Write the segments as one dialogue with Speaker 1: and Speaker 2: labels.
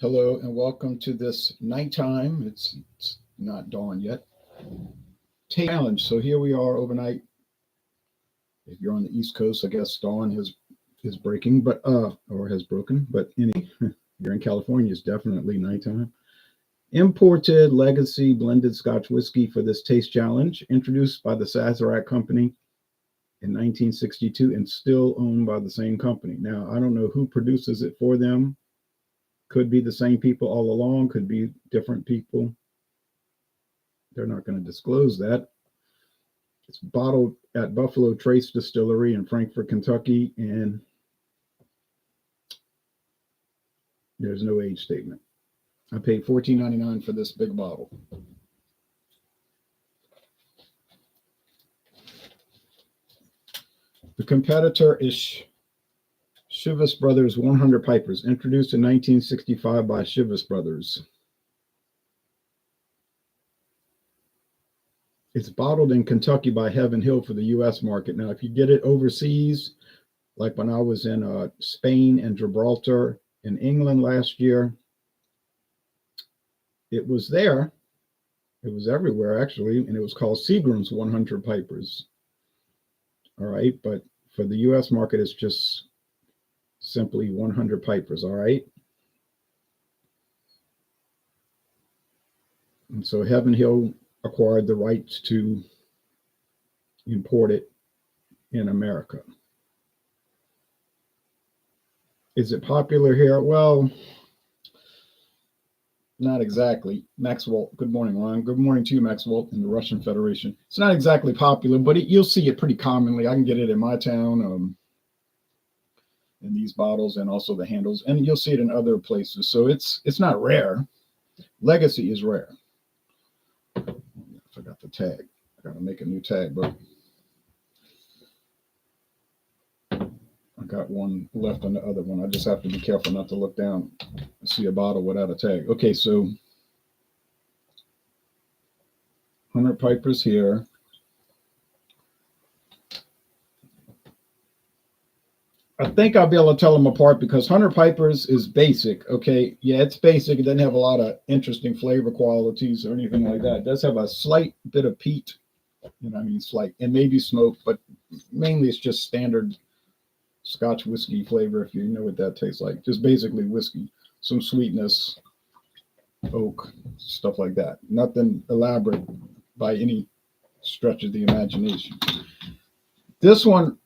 Speaker 1: Hello and welcome to this nighttime. It's not dawn yet. Challenge. So here we are overnight. If you're on the East Coast, I guess dawn is breaking, but or has broken. But you're in California, it's definitely nighttime. Imported legacy blended Scotch whiskey for this taste challenge, introduced by the Sazerac Company in 1962 and still owned by the same company. Now I don't know who produces it for them. Could be the same people all along. Could be different people. They're not going to disclose that. It's bottled at Buffalo Trace Distillery in Frankfort, Kentucky, and there's no age statement. I paid $14.99 for this big bottle. The competitor is Chivas Brothers 100 Pipers, introduced in 1965 by Chivas Brothers. It's bottled in Kentucky by Heaven Hill for the U.S. market. Now, if you get it overseas, like when I was in Spain and Gibraltar in England last year, it was there. It was everywhere, actually, and it was called Seagram's 100 Pipers. All right, but for the U.S. market, it's just simply 100 Pipers, all right? And so Heaven Hill acquired the rights to import it in America. Is it popular here? Well, not exactly. Maxwell, good morning, Ron. Good morning to you, Maxwell, in the Russian Federation. It's not exactly popular, but you'll see it pretty commonly. I can get it in my town, in these bottles, and also the handles, and you'll see it in other places. So it's not rare. Legacy is rare. I forgot the tag. I got to make a new tag, but I got one left on the other one. I just have to be careful not to look down and see a bottle without a tag. Okay, so 100 Pipers here. I think I'll be able to tell them apart because 100 Pipers is basic. Okay, yeah, it's basic. It doesn't have a lot of interesting flavor qualities or anything like that. It does have a slight bit of peat, slight, and maybe smoke, but mainly it's just standard Scotch whiskey flavor, if you know what that tastes like. Just basically whiskey, some sweetness, oak, stuff like that. Nothing elaborate by any stretch of the imagination. This one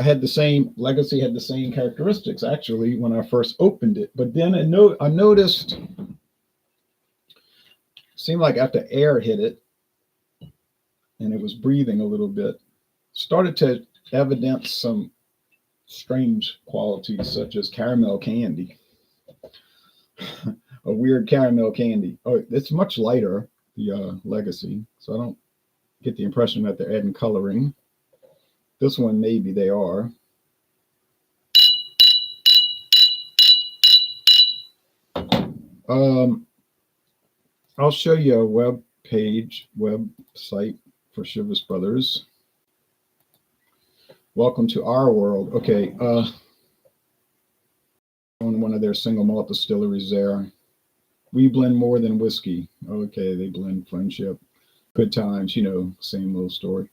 Speaker 1: had the same legacy, had the same characteristics actually when I first opened it. But then I noticed, it seemed like after air hit it and it was breathing a little bit, started to evidence some strange qualities such as caramel candy. A weird caramel candy. Oh, it's much lighter, the legacy, so I don't get the impression that they're adding coloring. This one, maybe they are. I'll show you a website for Chivas Brothers. Welcome to our world. Okay, on one of their single malt distilleries there. We blend more than whiskey. Okay, they blend friendship, good times, same old story.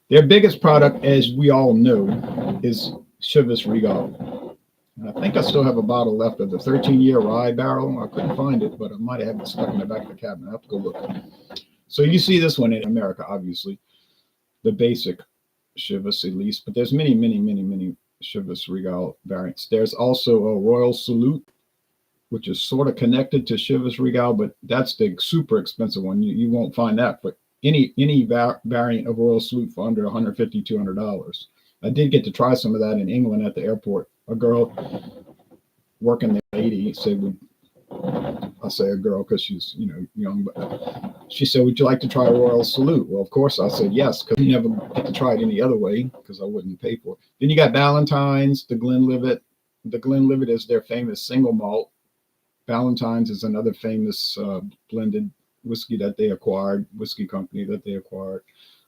Speaker 1: Their biggest product, as we all know, is Chivas Regal. I think I still have a bottle left of the 13-year rye barrel. I couldn't find it, but I might have it stuck in the back of the cabinet. I have to go look. So you see this one in America, obviously, the basic Chivas at least, but there's many, many, many, many Chivas Regal variants. There's also a Royal Salute, which is sort of connected to Chivas Regal, but that's the super expensive one. You won't find that for any variant of Royal Salute for under $150, $200. I did get to try some of that in England at the airport. A girl working there, lady, said, I say a girl because she's young, but she said, "Would you like to try a Royal Salute?" Well, of course I said yes, because you never get to try it any other way because I wouldn't pay for it. Then you got Ballantine's, the Glenlivet. The Glenlivet is their famous single malt. Ballantine's is another famous blended whiskey that they acquired, whiskey company that they acquired.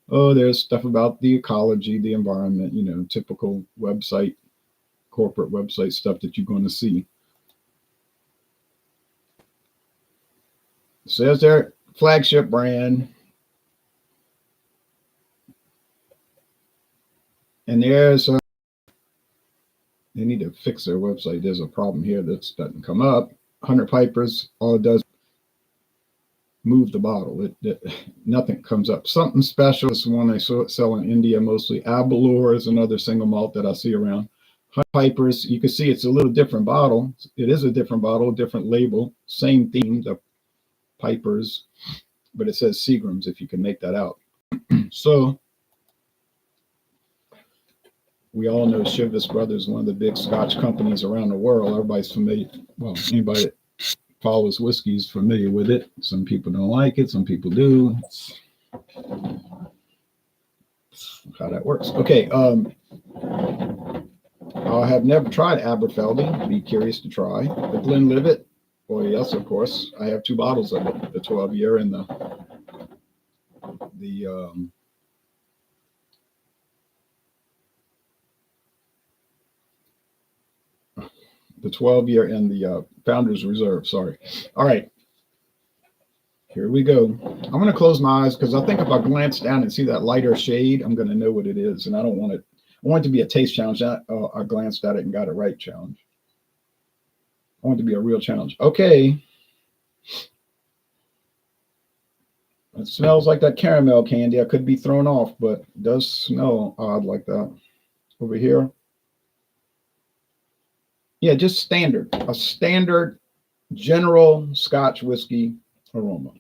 Speaker 1: Oh, there's stuff about the ecology, the environment, typical website, corporate website stuff that you're going to see. It says their flagship brand. And there's they need to fix their website. There's a problem here that doesn't come up. 100 Pipers, all it does move the bottle. Nothing comes up. Something special. This one I saw it sell in India mostly. Abalur is another single malt that I see around. 100 Pipers, you can see it's a little different bottle. It is a different bottle, different label, same theme, the Pipers, but it says Seagrams if you can make that out. So we all know Chivas Brothers, one of the big Scotch companies around the world. Everybody's familiar. Well, anybody that follows whiskey is familiar with it. Some people don't like it. Some people do. It's how that works. Okay. I have never tried Aberfeldy. Be curious to try. The Glenlivet. Oh, yes, of course. I have 2 bottles of it, the 12-year and the 12-year and the Founder's Reserve. Sorry. All right. Here we go. I'm going to close my eyes because I think if I glance down and see that lighter shade, I'm going to know what it is. And I don't want it. I want it to be a taste challenge. I glanced at it and got it right challenge. I want it to be a real challenge. Okay. It smells like that caramel candy. I could be thrown off, but it does smell odd like that. Over here. Yeah, just standard. A standard general Scotch whiskey aroma.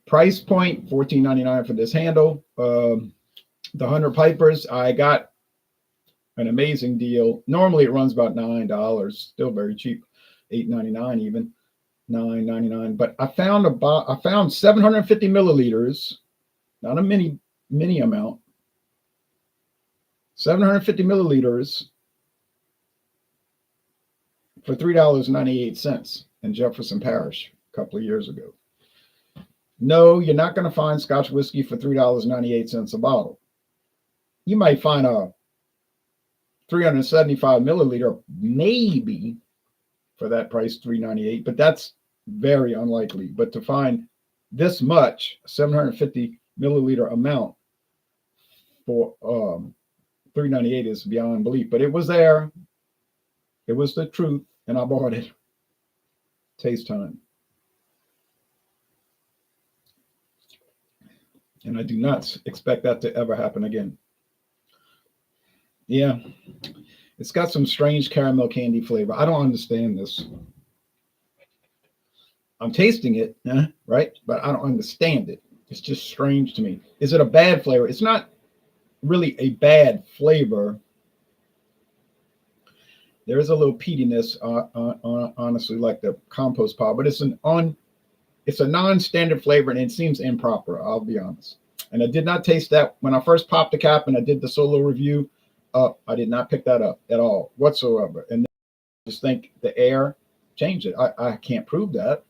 Speaker 1: Price point, $14.99 for this handle. The 100 Pipers, I got an amazing deal. Normally it runs about $9, still very cheap, $8.99 even, $9.99. But I found 750 milliliters, not a mini amount, 750 milliliters for $3.98 in Jefferson Parish a couple of years ago. No, you're not going to find Scotch whiskey for $3.98 a bottle. You might find a 375 milliliter, maybe for that price, $3.98, but that's very unlikely. But to find this much, 750 milliliter amount for $3.98 is beyond belief. But it was there. It was the truth, and I bought it. Taste time. And I do not expect that to ever happen again. Yeah, it's got some strange caramel candy flavor. I don't understand this. I'm tasting it, right? But I don't understand it. It's just strange to me. Is it a bad flavor? It's not really a bad flavor. There is a little peatiness, honestly, like the compost pile, but it's a non-standard flavor, and it seems improper, I'll be honest. And I did not taste that when I first popped the cap and I did the solo review. I did not pick that up at all whatsoever. And I just think the air changed it. I can't prove that.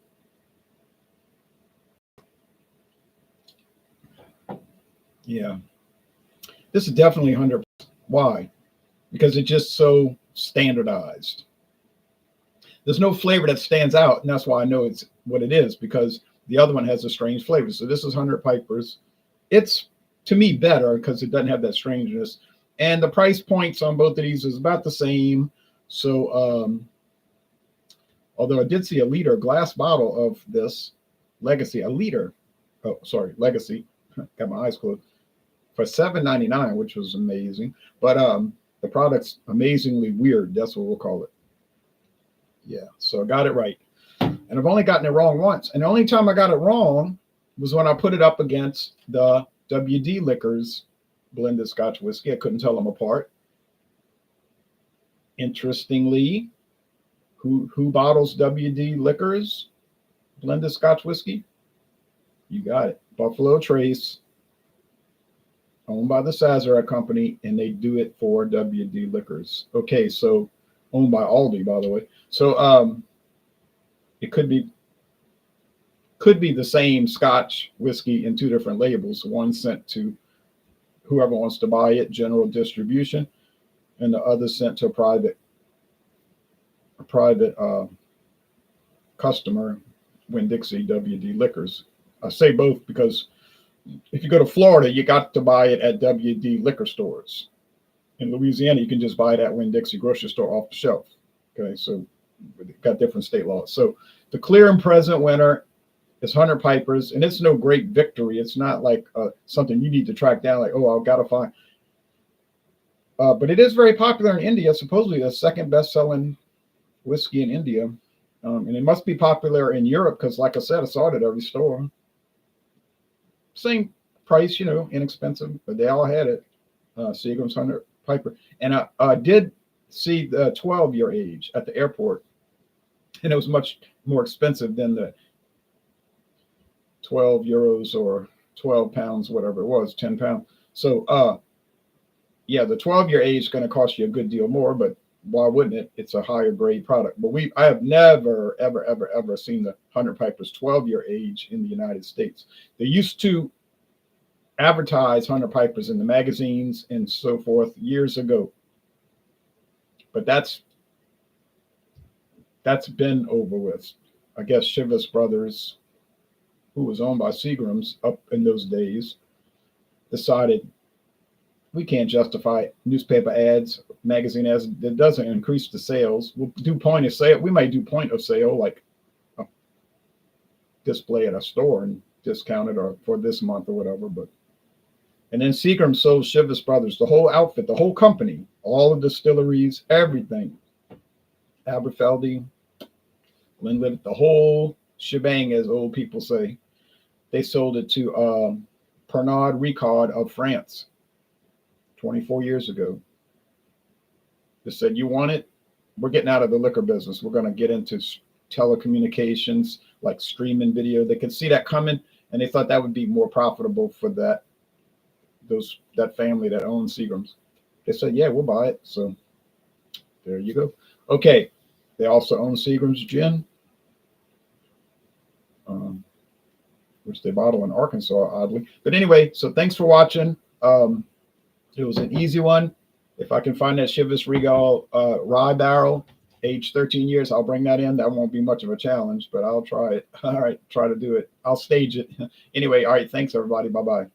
Speaker 1: Yeah. This is definitely 100%. Why? Because it's just so standardized. There's no flavor that stands out, and that's why I know it's what it is, because the other one has a strange flavor. So this is 100 Pipers. It's, to me, better because it doesn't have that strangeness. And the price points on both of these is about the same. So, although I did see a liter glass bottle of this Legacy, Legacy, got my eyes closed, for $7.99, which was amazing. But the product's amazingly weird. That's what we'll call it. Yeah, so I got it right. And I've only gotten it wrong once. And the only time I got it wrong was when I put it up against the WD Liquors blended Scotch whiskey. I couldn't tell them apart. Interestingly, who bottles WD Liquors blended Scotch whiskey? You got it. Buffalo Trace, owned by the Sazerac Company, and they do it for WD Liquors. Okay, so owned by Aldi, by the way. So it could be the same Scotch whiskey in 2 different labels. One sent to whoever wants to buy it, general distribution, and the other sent to a private customer, Winn-Dixie, WD Liquors. I say both because if you go to Florida, you got to buy it at WD liquor stores. In Louisiana, you can just buy it at Winn-Dixie grocery store off the shelf. Okay, so we've got different state laws. So the clear and present winner is 100 Pipers, and it's no great victory. It's not like something you need to track down, like, oh, I've got to find. But it is very popular in India, supposedly the second best-selling whiskey in India. And it must be popular in Europe because, like I said, I saw it at every store. Same price, you know, inexpensive, but they all had it. Seagram's 100 Piper. And I did see the 12-year age at the airport, and it was much more expensive than the 12 euros or 12 pounds, whatever it was, 10 pounds. So, yeah, the 12-year age is going to cost you a good deal more, but why wouldn't it? It's a higher grade product. But I have never, ever seen the 100 Pipers 12-year age in the United States. They used to advertise 100 Pipers in the magazines and so forth years ago, but that's been over with. I guess Chivas Brothers, who was owned by Seagram's up in those days, decided we can't justify newspaper ads, magazine ads. That doesn't increase the sales. We'll do point of sale. We might do point of sale, like a display at a store and discount it or for this month or whatever. But and then Seagram sold Chivas Brothers, the whole outfit, the whole company, all the distilleries, everything. Aberfeldy, Glenlivet, the whole shebang, as old people say. They sold it to Pernod Ricard of France 24 years ago. They said, you want it? We're getting out of the liquor business. We're going to get into telecommunications, like streaming video. They could see that coming, and they thought that would be more profitable for that family that owns Seagram's. They said, yeah, we'll buy it. So there you go. Okay. They also own Seagram's gin, which they bottle in Arkansas, oddly. But anyway, so thanks for watching. It was an easy one. If I can find that Chivas Regal rye barrel, aged 13 years, I'll bring that in. That won't be much of a challenge, but I'll try it. All right, try to do it. I'll stage it. Anyway, all right, thanks, everybody. Bye-bye.